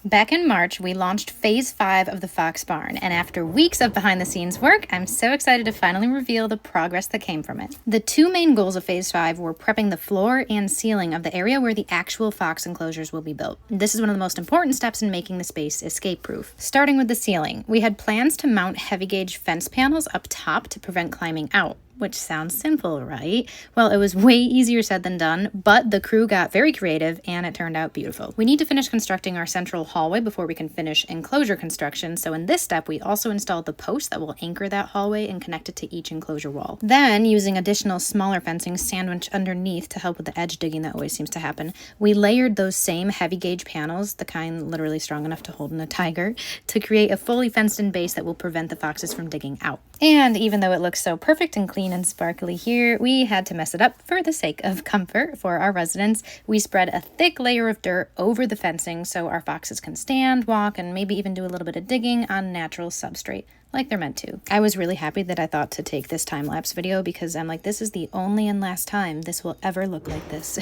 Back in March, we launched Phase 5 of the Fox Barn, and after weeks of behind-the-scenes work, I'm so excited to finally reveal the progress that came from it. The two main goals of Phase 5 were prepping the floor and ceiling of the area where the actual fox enclosures will be built. This is one of the most important steps in making the space escape-proof. Starting with the ceiling, we had plans to mount heavy-gauge fence panels up top to prevent climbing out. Which sounds simple, right? Well, it was way easier said than done, but the crew got very creative and it turned out beautiful. We need to finish constructing our central hallway before we can finish enclosure construction, so in this step, we also installed the posts that will anchor that hallway and connect it to each enclosure wall. Then, using additional smaller fencing sandwiched underneath to help with the edge digging that always seems to happen, we layered those same heavy gauge panels, the kind literally strong enough to hold in a tiger, to create a fully fenced in base that will prevent the foxes from digging out. And even though it looks so perfect and clean and sparkly here, we had to mess it up for the sake of comfort for our residents. We spread a thick layer of dirt over the fencing so our foxes can stand, walk, and maybe even do a little bit of digging on natural substrate, like they're meant to. I was really happy that I thought to take this time-lapse video because I'm like, this is the only and last time this will ever look like this.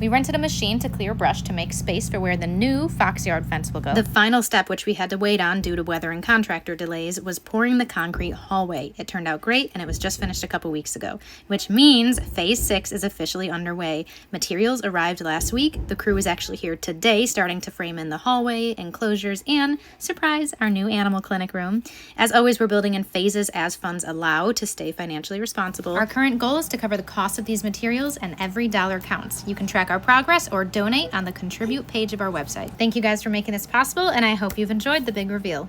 We rented a machine to clear brush to make space for where the new fox yard fence will go. The final step, which we had to wait on due to weather and contractor delays, was pouring the concrete hallway. It turned out great, and it was just finished a couple weeks ago, which means Phase 6 is officially underway. Materials arrived last week. The crew is actually here today, starting to frame in the hallway, enclosures, and, surprise, our new animal clinic room. As always, we're building in phases as funds allow to stay financially responsible. Our current goal is to cover the cost of these materials, and every dollar counts. You can track our progress or donate on the contribute page of our website. Thank you guys for making this possible, and I hope you've enjoyed the big reveal.